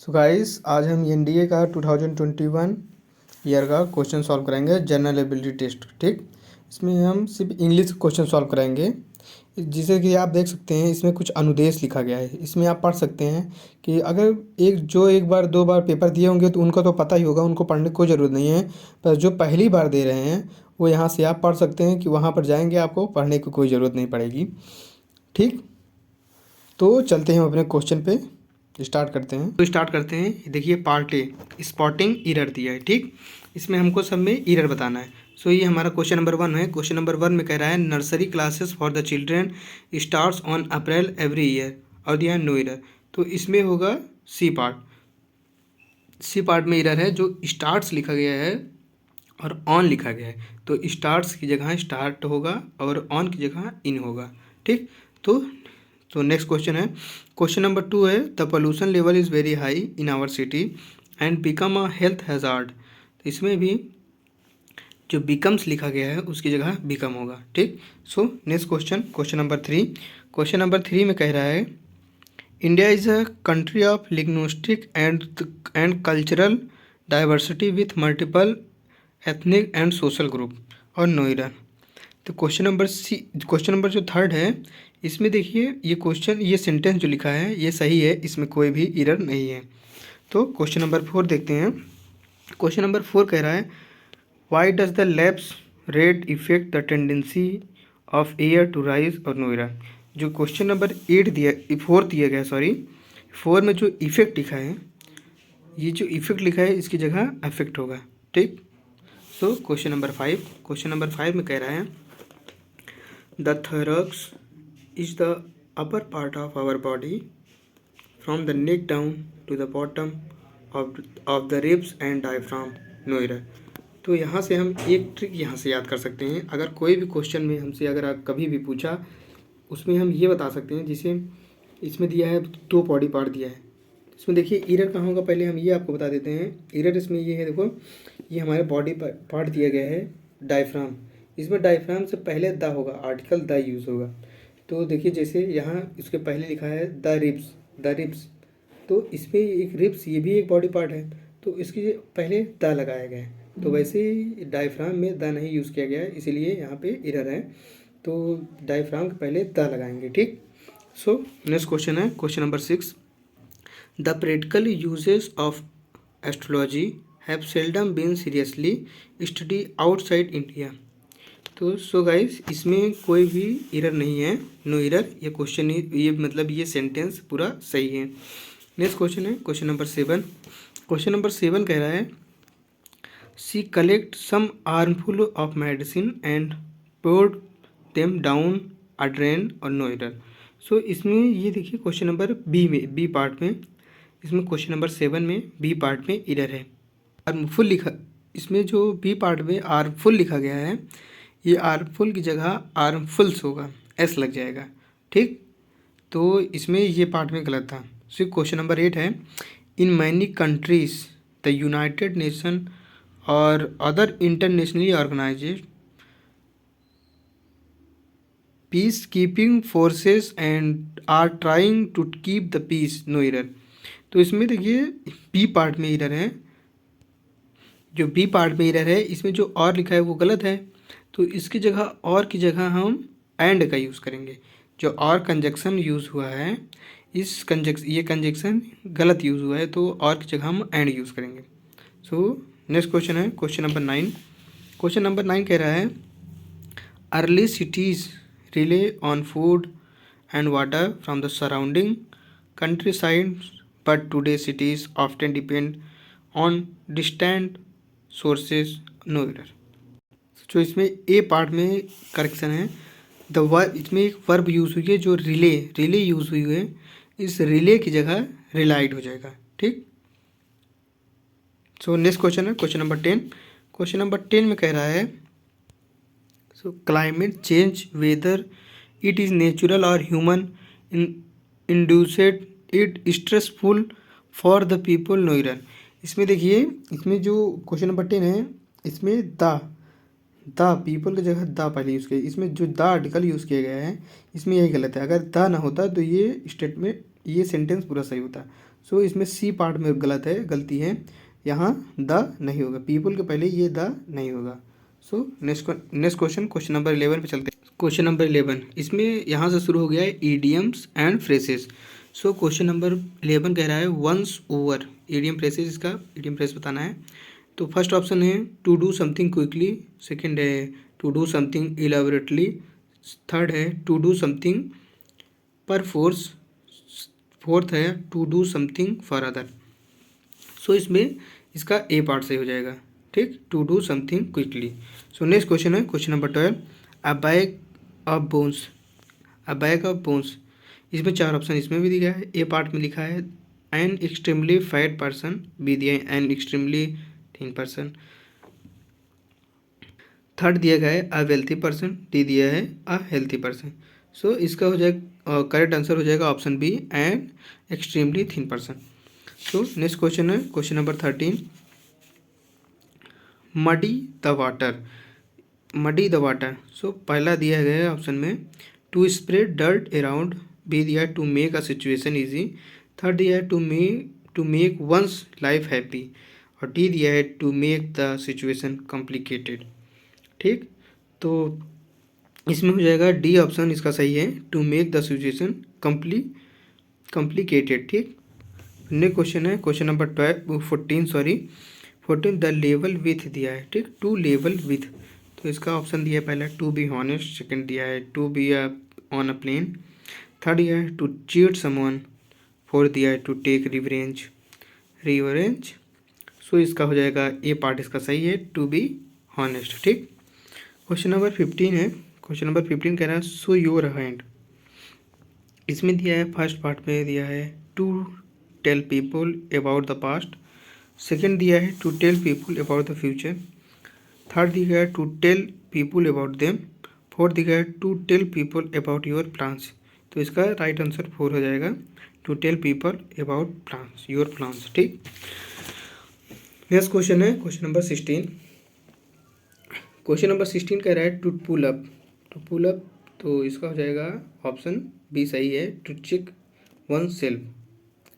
So guys आज हम NDA का 2021 ईयर का क्वेश्चन सॉल्व कराएंगे जनरल एबिलिटी टेस्ट। ठीक, इसमें हम सिर्फ इंग्लिश क्वेश्चन सॉल्व कराएंगे। जिसे कि आप देख सकते हैं इसमें कुछ अनुदेश लिखा गया है। इसमें आप पढ़ सकते हैं कि अगर एक बार दो बार पेपर दिए होंगे तो उनको तो पता ही होगा, उनको पढ़ने की कोई ज़रूरत नहीं है। पर जो पहली बार दे रहे हैं वो यहाँ से आप पढ़ सकते हैं कि वहाँ पर जाएंगे आपको पढ़ने की कोई ज़रूरत नहीं पड़ेगी। ठीक, तो चलते हैं हम अपने क्वेश्चन पे स्टार्ट करते हैं। देखिए पार्ट ए, स्पॉटिंग एरर दिया है। ठीक, इसमें हमको सब में एरर बताना है। सो ये हमारा क्वेश्चन नंबर 1 है। क्वेश्चन नंबर 1 में कह रहा है nursery classes for the children starts on April every year और दिया नो एरर। तो इसमें होगा सी पार्ट में एरर है, जो स्टार्ट्स लिखा गया है और ऑन लिखा गया है। तो स्टार्ट्स की जगह स्टार्ट होगा और ऑन की जगह इन होगा। ठीक, तो नेक्स्ट क्वेश्चन है, क्वेश्चन नंबर 2 है the pollution level is very high in our city and become a health hazard. तो इसमें भी जो बिकम्स लिखा गया है उसकी जगह बिकम होगा। ठीक, सो नेक्स्ट क्वेश्चन नंबर 3 में कह रहा है India is a country of linguistic and cultural diversity with multiple ethnic and social group और नो एरर। तो क्वेश्चन नंबर जो थर्ड है, इसमें देखिए ये सेंटेंस जो लिखा है ये सही है, इसमें कोई भी एरर नहीं है। तो क्वेश्चन नंबर 4 देखते हैं। क्वेश्चन नंबर 4 कह रहा है why does the lapse rate affect the tendency of air to rise और नो एरर। जो क्वेश्चन नंबर 4 दिया गया, 4 में जो इफेक्ट लिखा है, ये जो इफेक्ट लिखा है इसकी जगह अफेक्ट होगा। ठीक, सो क्वेश्चन नंबर 5 में कह रहा है the thorax is the upper part of our body from the neck down to the bottom of the ribs and diaphragm, no error। तो यहाँ से हम एक ट्रिक यहाँ से याद कर सकते हैं। अगर कोई भी क्वेश्चन में हमसे अगर आप कभी भी पूछा उसमें हम ये बता सकते हैं, जिसे इसमें दिया है 2 बॉडी पार्ट दिया है। इसमें देखिए एरर कहाँ होगा, पहले हम ये आपको बता देते हैं। एरर इसमें ये है, देखो ये हमारे बॉडी पार्ट दिया गया है डायफ्राम। इसमें डायफ्राम से पहले द होगा, आर्टिकल द यूज़ होगा। तो देखिए जैसे यहाँ इसके पहले लिखा है द रिब्स, तो इसमें एक रिब्स ये भी एक बॉडी पार्ट है, तो इसके पहले द लगाया गया है। तो वैसे ही डायफ्राम में द नहीं यूज़ किया गया है, इसीलिए यहाँ पे एरर है। तो डायफ्राम के पहले द लगाएंगे। ठीक, सो नेक्स्ट क्वेश्चन है question number 6 the practical uses of astrology have seldom been seriously study outside India. तो सो गाइस इसमें कोई भी एरर नहीं है, नो एरर। ये क्वेश्चन ये मतलब ये सेंटेंस पूरा सही है। नेक्स्ट क्वेश्चन है क्वेश्चन नंबर 7। क्वेश्चन नंबर 7 कह रहा है she collect some armful of medicine and poured them down a drain और नो एरर। सो इसमें ये देखिए क्वेश्चन नंबर बी पार्ट में, इसमें क्वेश्चन नंबर 7 में बी पार्ट में एरर है। आर्मफुल लिखा, इसमें जो बी पार्ट में आर्मफुल लिखा गया है, ये आर्मफुल की जगह आर्मफुल्स होगा, एस लग जाएगा। ठीक, तो इसमें ये पार्ट में गलत था। सो क्वेश्चन नंबर 8 है in many countries the united nation और other internationally organised peace keeping forces and are trying to keep the peace, no error. तो इसमें देखिए बी पार्ट में एरर है, जो बी पार्ट में एरर है इसमें जो और लिखा है वो गलत है। तो इसकी जगह और की जगह हम एंड का यूज़ करेंगे। जो और कंजक्शन यूज़ हुआ है ये कंजक्शन गलत यूज़ हुआ है, तो और की जगह हम एंड यूज़ करेंगे। सो नेक्स्ट क्वेश्चन है क्वेश्चन नंबर 9। क्वेश्चन नंबर 9 कह रहा है early cities rely on food and water from the surrounding country side but today cities often depend on distant sources, no error. जो इसमें ए part में correction है, इसमें एक वर्ब यूज़ हुई है जो रिले यूज़ हुई है, इस रिले की जगह रिलाइड हो जाएगा। ठीक, सो नेक्स्ट क्वेश्चन है क्वेश्चन नंबर 10। क्वेश्चन नंबर 10 में कह रहा है so climate change whether it is natural और human induced it stressful for the people, no error. इसमें देखिए इसमें जो क्वेश्चन नंबर 10 है इसमें द पीपल की जगह द पहले यूज़ किया, इसमें जो द आर्टिकल यूज़ किया गया है इसमें यही गलत है। अगर द ना होता तो ये स्टेटमेंट ये सेंटेंस पूरा सही होता। सो इसमें सी पार्ट में गलती है, यहाँ द नहीं होगा, पीपल के पहले ये द नहीं होगा। सो नेक्स्ट क्वेश्चन नंबर 11 पे चलते हैं। क्वेश्चन नंबर 11 इसमें यहाँ से शुरू हो गया है idioms and phrases. So question number 11 कह रहा है वंस ओवर, ईडियम फ्रेसेस, इसका ईडियम फ्रेस बताना है। तो फर्स्ट ऑप्शन है to do something quickly, second है to do something elaborately, third है to do something perforce, fourth है to do something for other. So इसमें इसका ए पार्ट सही हो जाएगा, ठीक, to do something quickly. So next question है question number 12, a bag of bones, a bag of bones, इसमें 4 option इसमें भी दिया है। ए पार्ट में लिखा है an extremely fat person, B दिया है an extremely thin person, third दिया गया है अ वेल्थी पर्सन, डी दिया है अ हेल्थी पर्सन। सो इसका हो जाएगा करेक्ट आंसर हो जाएगा option B an extremely thin person. So next question है question number 13, muddy the water, muddy the water. So पहला दिया गया है ऑप्शन में to spread dirt around, B दिया है to make a situation easy, third दिया है to make one's life happy, और डी दिया है to make the situation complicated. ठीक, तो इसमें हो जाएगा डी ऑप्शन इसका सही है, to make the situation complicated. ठीक, नेक्स्ट क्वेश्चन है question number 14 the level with दिया है, ठीक, टू लेवल विथ। तो इसका ऑप्शन दिया है पहला टू बी हॉनेस्ट, सेकंड दिया है to be on a plane, third दिया है टू चीट समवन, फोर्थ दिया है टू टेक रिवेंज। सो इसका हो जाएगा ए पार्ट इसका सही है, टू बी हॉनेस्ट। ठीक, क्वेश्चन नंबर 15 है, क्वेश्चन नंबर 15 कह रहा है सो योर हैंड, इसमें दिया है फर्स्ट पार्ट में दिया है to tell people about the past, second दिया है to tell people about the future, third दिया है to tell people about them, fourth दिया है to tell people about your plans. तो इसका राइट आंसर 4 हो जाएगा, to tell people about plans, your plans. ठीक, नेक्स्ट क्वेश्चन है क्वेश्चन नंबर 16, क्वेश्चन नंबर 16 कह रहा है to pull up, to pull up, तो इसका हो जाएगा ऑप्शन बी सही है, टू चेक वन सेल्फ।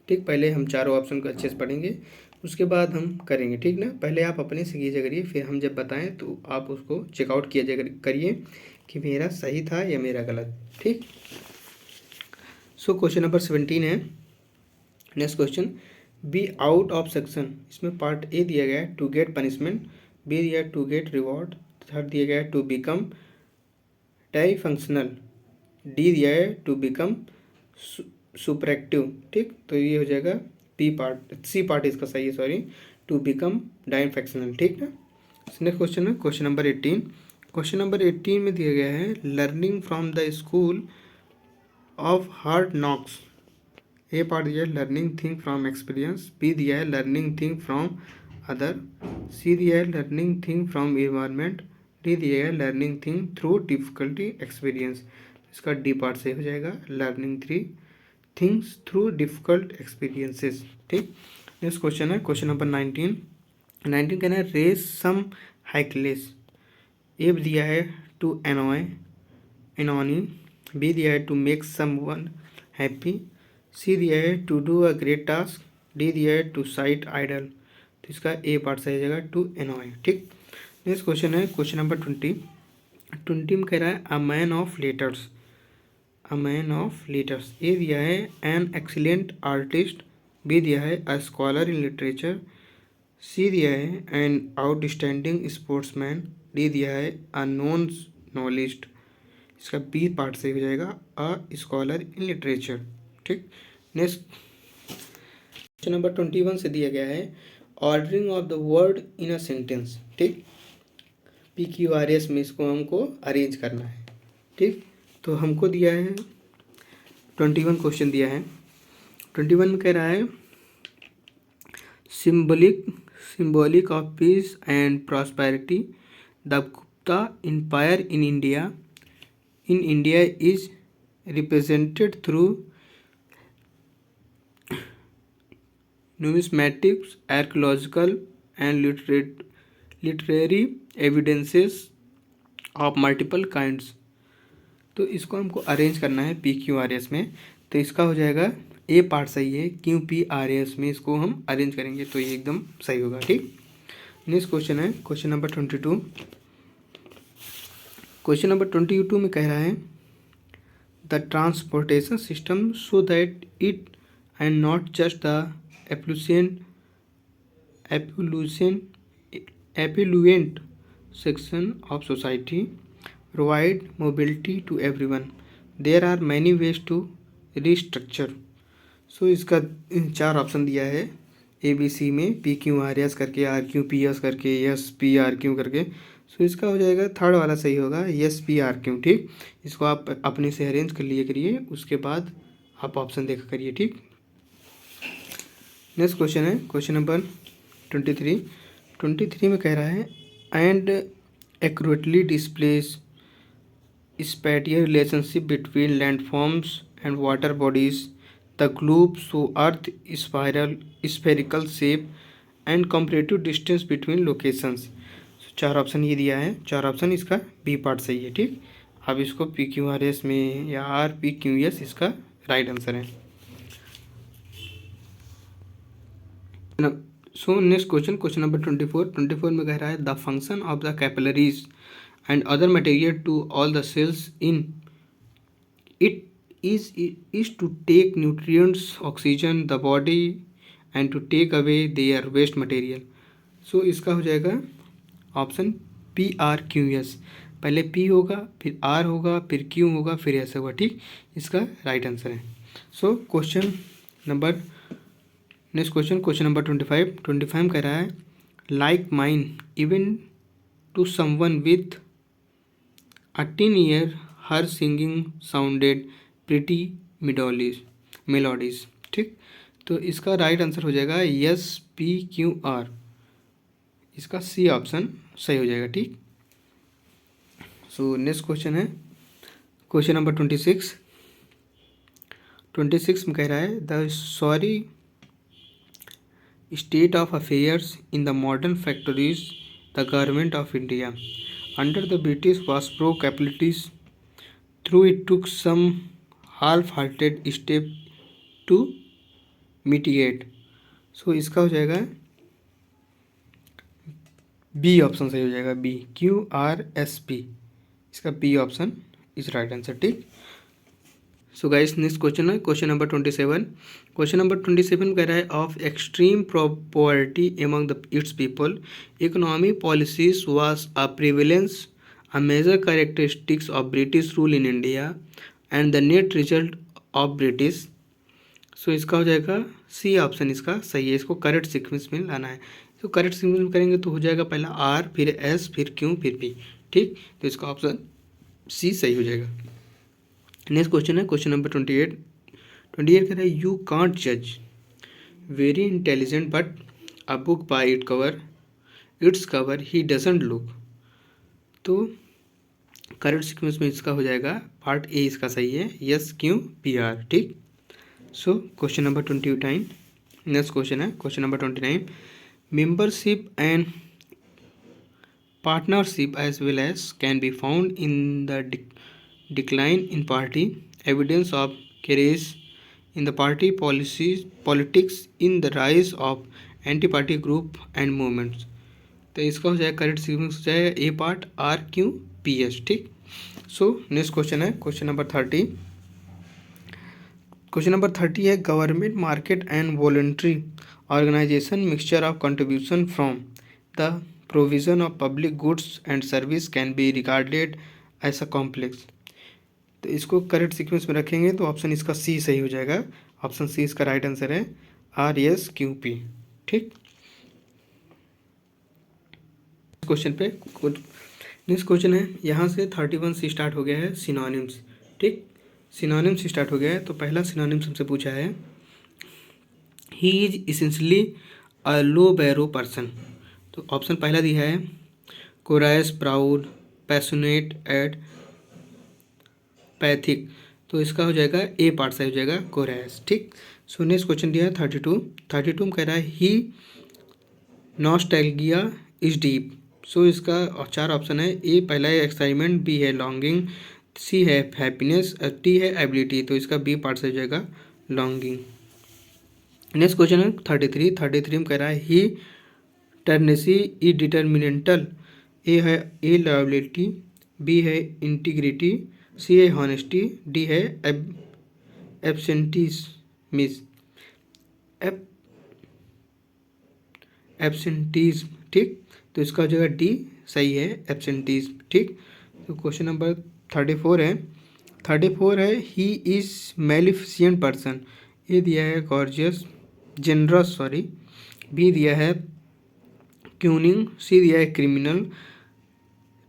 ठीक, पहले हम चारों ऑप्शन को अच्छे से पढ़ेंगे, उसके बाद हम करेंगे, ठीक ना। पहले आप अपने से कीजिए करिए, फिर हम जब बताएं तो आप उसको चेकआउट किया करिए कि मेरा सही था या मेरा गलत। ठीक, सो क्वेश्चन नंबर 17 है, next question, be out of section, इसमें पार्ट ए दिया गया है टू गेट पनिशमेंट, बी दिया है टू गेट रिवॉर्ड, थर्ड दिया गया है to become tie functional, D दिया है टू बिकम सुपरएक्टिव। ठीक, तो ये हो जाएगा पी पार्ट, सी पार्ट इसका सही है, सॉरी, टू बिकम डाइफंक्शनल। ठीक है, नेक्स्ट क्वेश्चन है क्वेश्चन नंबर 18, क्वेश्चन नंबर 18 में दिया गया है learning from the school of hard knocks, A part दिया है learning thing from experience, B दिया है learning thing from other, C दिया है learning thing from environment, D दिया है learning thing through difficulty experience. इसका डी पार्ट से हो जाएगा learning things through difficult experiences. ठीक, नेक्स्ट क्वेश्चन है क्वेश्चन नंबर 19 कहना है रेज सम हाइकलेस, ए दिया है टू एनॉनी, बी दिया है to make someone happy, C दिया है to do a great task, D दिया है टू साइट आइडल। तो इसका ए पार्ट सही हो जाएगा टू एनॉय। ठीक, नेक्स्ट क्वेश्चन है क्वेश्चन नंबर 20 में कह रहा है a man of letters, a man of letters, A दिया है एन एक्सीलेंट आर्टिस्ट, बी दिया है अ स्कॉलर इन लिटरेचर, सी दिया है एन आउटस्टैंडिंग स्पोर्ट्समैन, डी दिया है अ नॉन नॉलेस्ट। इसका बी पार्ट सही हो जाएगा अ स्कॉलर इन लिटरेचर। ठीक, नेक्स्ट क्वेश्चन नंबर 21 से दिया गया है ordering of the word in a sentence. ठीक, PQRS में इसको हमको अरेंज करना है। ठीक, तो हमको दिया है 21 क्वेश्चन दिया है, 21 में कह रहा है symbolic of peace and prosperity the Gupta empire in India is represented through numismatics, archaeological and literary evidences of multiple kinds। तो इसको हमको अरेंज करना है PQRS में, तो इसका हो जाएगा ए पार्ट सही है, क्यू पी आर एस में इसको हम अरेंज करेंगे तो ये एकदम सही होगा। ठीक, नेक्स्ट क्वेश्चन है क्वेश्चन नंबर 22। क्वेश्चन नंबर 22 में कह रहा है the transportation system so that it and not just the affluent section of society provide mobility to everyone. There are many ways to restructure. सो इसका 4 ऑप्शन दिया है ABC में, PQRS करके, RQPS करके, SPRQ करके। सो इसका हो जाएगा थर्ड वाला सही होगा, SPRQ। ठीक, इसको आप अपने से अरेंज कर लिए करिए, उसके बाद आप ऑप्शन देखा करिए। ठीक, नेक्स्ट क्वेश्चन है क्वेश्चन नंबर 23 में कह रहा है and accurately displays spatial relationship between landforms and water bodies. The globe show Earth spherical shape and comparative distance between locations. So, 4 option ये दिया है, 4 ऑप्शन इसका बी पार्ट सही है। ठीक, अब इसको PQRS में या RPQS इसका राइट आंसर है। सो नेक्स्ट क्वेश्चन नंबर 24 में कह रहा है the function of the capillaries and other material to all the cells in it is to take nutrients oxygen the body and to take away their waste material. So इसका हो जाएगा option PRQS। पहले P होगा, फिर R होगा, फिर Q होगा, फिर S होगा। ठीक, इसका राइट आंसर है। So question number next question number 25 कह रहा है like mine even to someone with 18 year her singing sounded pretty melodies. ठीक, तो इसका राइट आंसर हो जाएगा SPQR। इसका C ऑप्शन सही हो जाएगा। ठीक, सो नेक्स्ट क्वेश्चन है क्वेश्चन नंबर 26 में कह रहा है the sorry state of affairs in the modern factories. The government of India under the British was pro-capitalist, though it took some half-hearted step to mitigate. So इसका हो जाएगा B option सही हो जाएगा, B QRSP। इसका B option is right answer. ठीक, so guys next question है question number 27। Question number 27 कह रहा है of extreme poverty among the its people economic policies was a prevalence a major characteristics of British rule in India and the net result of British. So इसका हो जाएगा C option इसका सही है। इसको करेक्ट सीक्वेंस में लाना है। तो करेक्ट सीक्वेंस में करेंगे तो हो जाएगा पहला R, फिर S, फिर Q, फिर P। ठीक, तो इसका ऑप्शन C सही हो जाएगा। नेक्स्ट क्वेश्चन है क्वेश्चन नंबर 28 कह रहा है यू कांट जज very intelligent but a book by its cover he doesn't look. तो करेक्ट सीक्वेंस में इसका हो जाएगा पार्ट A इसका सही है, SQPR। ठीक, so question number 29 next question है question number 29 membership and partnership as well as can be found in the decline in party evidence of carriage in the party politics in the rise of anti-party group and movements। तो इसका हो जाएगा correct sequence हो जाएगा A part RQPS। ठीक, so next question है question number 30। Question number 30 है government market and voluntary organisation mixture of contribution from the provision of public goods and service can be regarded as a complex. तो इसको correct sequence में रखेंगे तो option इसका C सही हो जाएगा। ऑप्शन C इसका राइट आंसर है RSQP। ठीक, क्वेश्चन पे नेक्स्ट क्वेश्चन है यहाँ से 31 से स्टार्ट हो गया है सिनोनिम्स। ठीक, सिनोनिम्स से स्टार्ट हो गया है। तो पहला सिनोनिम्स हमसे पूछा है he is essentially a lowbrow person. तो ऑप्शन पहला दिया है coarse, proud, passionate empathic. तो इसका हो जाएगा A पार्ट सही हो जाएगा कोरायस। ठीक, सो नेक्स्ट क्वेश्चन दिया है 32 में कह रहा है ही नॉस्टैल्जिया इज डीप। सो इसका 4 ऑप्शन है। A पहला है एक्साइटमेंट, B है लॉन्गिंग, C है हैप्पीनेस, D है एबिलिटी। तो इसका B पार्ट सही हो जाएगा लॉन्गिंग। नेक्स्ट क्वेश्चन है 33 में कह रहा है ही टर्नेसी ई डिटर्मिनेंटल। ए है ए लायबिलिटी, बी है इंटीग्रिटी, सी है हॉनेस्टी, डी है एब्सेंटीज एब्सेंटीज्म। ठीक, तो इसका हो जाएगा डी सही है, एब्सेंटीज्म। ठीक, तो क्वेश्चन नंबर 34 है ही इज मेलिफिशियंट पर्सन। ए दिया है गॉर्जियस जेनरस सॉरी, बी दिया है क्यूनिंग, सी दिया है क्रिमिनल,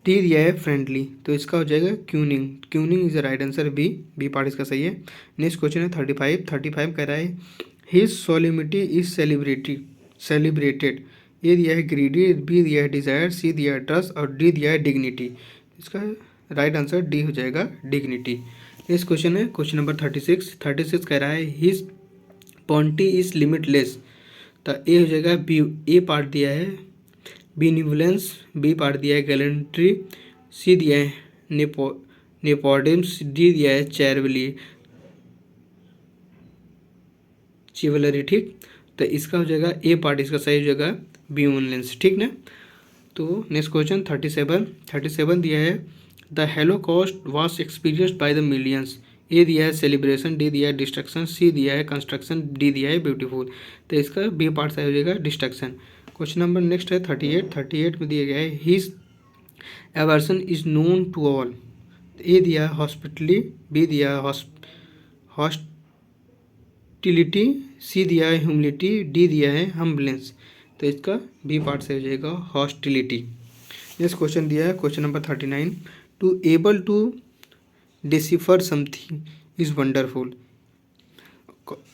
डी दिया है फ्रेंडली। तो इसका हो जाएगा क्यूनिंग is the right answer, B part इसका सही है। नेक्स्ट क्वेश्चन है 35 कह रहा है हिज सोलिमिटी इज सेलिब्रेटेड। ए दिया है ग्रीडी, बी दिया है डिजायर, सी दिया है ट्रस्ट और डी दिया है डिग्निटी। इसका राइट आंसर डी हो जाएगा डिग्निटी। नेक्स्ट क्वेश्चन है क्वेश्चन नंबर 36 कह रहा है हिज पॉन्टी इज लिमिटलेस। तो ए हो जाएगा बी, ए पार्ट दिया है बीनिवलेंस, बी पार्ट दिया है गैलेंट्री, सी दिया है नेपोडिम्स, डी दिया है चिवलरी। ठीक, तो इसका हो जाएगा ए पार्ट इसका सही हो जाएगा बीनिवलेंस। ठीक ना। तो नेक्स्ट क्वेश्चन 37 दिया है the holocaust was experienced by the millions. A दिया है सेलिब्रेशन, डी दिया है डिस्ट्रक्शन, सी दिया है कंस्ट्रक्शन, डी दिया है ब्यूटीफुल। तो इसका बी पार्ट सही हो जाएगा डिस्ट्रक्शन। क्वेश्चन नंबर नेक्स्ट है 38 में दिया गया है his aversion is known to all. A दिया है हॉस्पिटली, बी दिया है हॉस्टिलिटी, सी दिया है ह्यूमिलिटी, डी दिया है हम्बलेंस। तो इसका बी पार्ट से हो जाएगा हॉस्टिलिटी। नेक्स्ट क्वेश्चन दिया है question number 39 to able to decipher something is wonderful.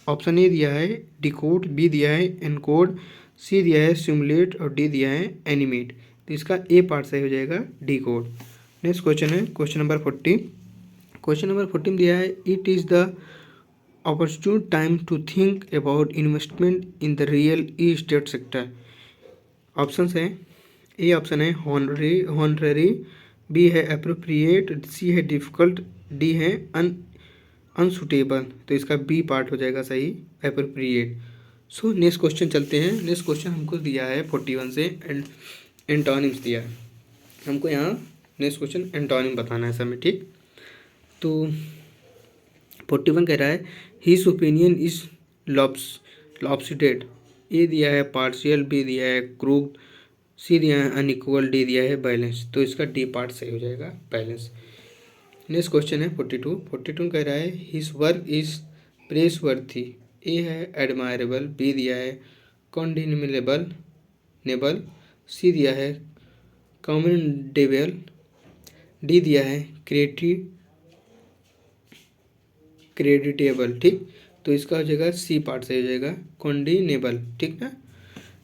Option A दिया है डिकोड, बी दिया है एनकोड, सी दिया है सिमुलेट और डी दिया है एनिमेट। तो इसका ए पार्ट सही हो जाएगा डिकोड। नेक्स्ट क्वेश्चन है क्वेश्चन नंबर 40 में दिया है it is the opportune time to think about investment in the real estate sector। Options हैं, ए ऑप्शन है हॉनररी, बी है अप्रोप्रिएट, सी है डिफ़िकल्ट, डी है अनसुटेबल। तो इसका बी पार्ट हो जाएगा सही अप्रोप्रिएट। सो नेक्स्ट क्वेश्चन चलते हैं। नेक्स्ट क्वेश्चन हमको दिया है 41 से एंटोनिम्स दिया है हमको। यहाँ नेक्स्ट क्वेश्चन एंटोनिम बताना है समय। ठीक, तो 41 कह रहा है हिज ओपिनियन इज लॉप्सिडेड। ए दिया है पार्शियल, बी दिया है क्रूड, सी दिया है अनइक्वल, डी दिया है बैलेंस। तो इसका डी पार्ट सही हो जाएगा बैलेंस। नेक्स्ट क्वेश्चन है 42 कह रहा है हिज वर्क इज प्रेसवर्थी। ए है एडमायरेबल, बी दिया है कॉन्डिनेबल, सी दिया है कमेंडेबल, डी दिया है क्रेडिटेबल। ठीक, तो इसका हो जाएगा सी पार्ट से हो जाएगा कॉन्डिनेबल। ठीक ना।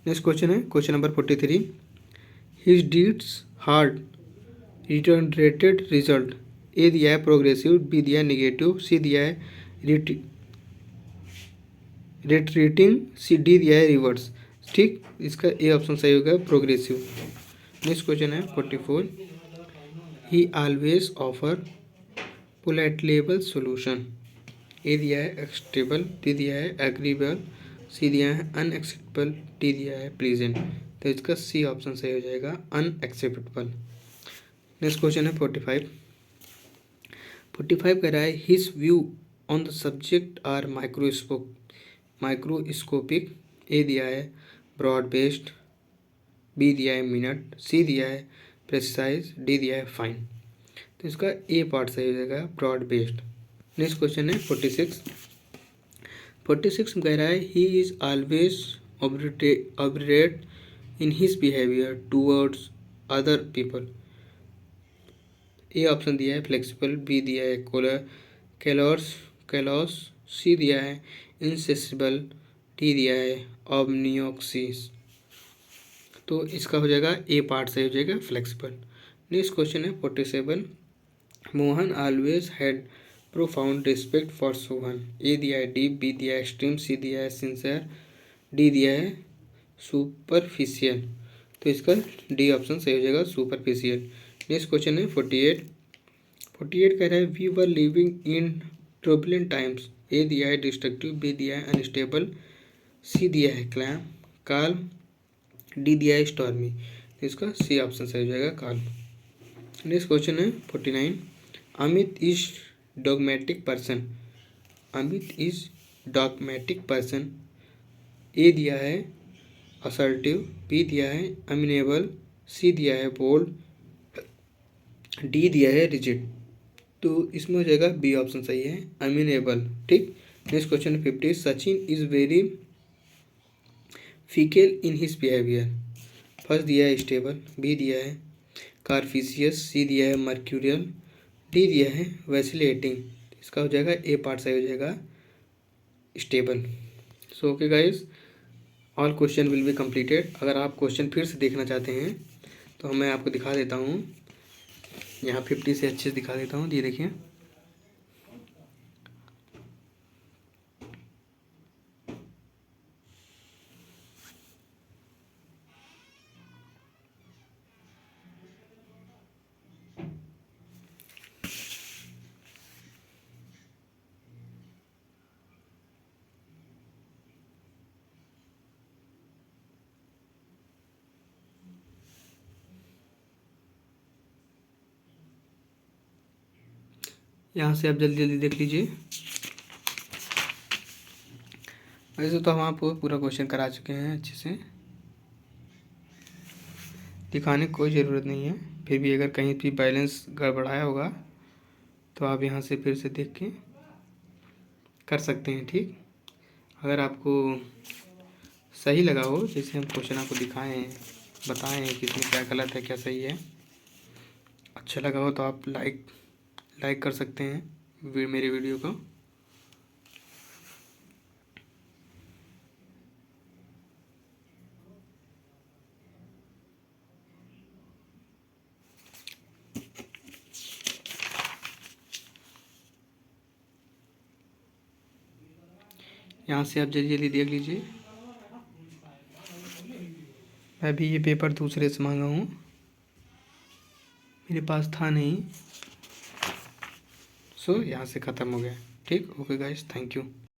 नेक्स्ट क्वेश्चन है question number 43 his deeds had रिटर्नरेटेड रिजल्ट। ए दिया है प्रोग्रेसिव, बी दिया है निगेटिव, सी दिया है रिट्रीटिंग, सी डी दिया है रिवर्स। ठीक, इसका ए ऑप्शन सही होगा प्रोग्रेसिव। नेक्स्ट क्वेश्चन है 44 ही ऑलवेज ऑफर पोलाइटलेबल सोल्यूशन। ए दिया है एक्सेप्टेबल, बी दिया है एग्रीबल, सी दिया है अनएक्सेप्टेबल, डी दिया है प्लीजेंट। तो इसका सी ऑप्शन सही हो जाएगा अनएक्सेप्टेबल। नेक्स्ट क्वेश्चन है 45 कह रहा है his view on the subject are microscopic. A दिया है ब्रॉड बेस्ड, बी दिया है मिनट, सी दिया है प्रेसाइज, डी दिया है फाइन। तो इसका ए पार्ट सही हो जाएगा ब्रॉड बेस्ड। नेक्स्ट क्वेश्चन है 46 में कह रहा है he is always abrupt in his behaviour towards other people. A option दिया है फ्लेक्सिबल, बी दिया है कैलॉस, सी दिया है इंसेसिबल, डी दिया है ऑब्नियोक्सिस। तो इसका हो जाएगा ए पार्ट से हो जाएगा फ्लेक्सिबल। नेक्स्ट क्वेश्चन है 47 Mohan always had profound respect for Sohan. A दिया है डीप, बी दिया है एक्सट्रीम, सी दिया है सिंसियर, डी दिया है सुपरफिशियल। तो इसका डी ऑप्शन सही हो जाएगा सुपरफिशियल। नेक्स्ट क्वेश्चन है 48 कह रहा है we were living in turbulent times. A दिया है डिस्ट्रक्टिव, बी दिया है अनस्टेबल, सी दिया है क्लैम काल्म, डी दिया है स्टॉर्मी, तो इसका सी ऑप्शन सही हो जाएगा काल्म। नेक्स्ट क्वेश्चन है 49, Amit is dogmatic person, Amit is dogmatic person. A दिया है असर्टिव, बी दिया है अमिनेबल, सी दिया है बोल्ड, डी दिया है रिजिड, तो इसमें हो जाएगा बी ऑप्शन सही है अमिनेबल। ठीक। Next question 50, Sachin is very fickle in his behaviour. First दिया है स्टेबल, बी दिया है कार्फिशियस, सी दिया है मर्क्यूरियल, डी दिया है वैसिलेटिंग, इसका हो जाएगा ए पार्ट सही हो जाएगा stable. So okay guys, all question will be completed. अगर आप क्वेश्चन फिर से देखना चाहते हैं तो मैं आपको दिखा देता हूँ, यहाँ 50 से अच्छे से दिखा देता हूँ। ये देखिए, यहाँ से आप जल्दी जल्दी देख लीजिए। वैसे तो हम आपको पूरा क्वेश्चन करा चुके हैं अच्छे से, दिखाने की कोई ज़रूरत नहीं है। फिर भी अगर कहीं भी बैलेंस गड़बड़ाया होगा तो आप यहाँ से फिर से देख के कर सकते हैं। ठीक। अगर आपको सही लगा हो, जैसे हम क्वेश्चन आपको दिखाए हैं, बताए हैं कि इसमें क्या गलत है क्या सही है, अच्छा लगा हो तो आप लाइक कर सकते हैं मेरे वीडियो को। यहाँ से आप जल्दी जल्दी देख लीजिए। मैं भी ये पेपर दूसरे से मांगा हूँ, मेरे पास था नहीं। सो यहाँ से ख़त्म हो गया। ठीक। Okay guys, thank you.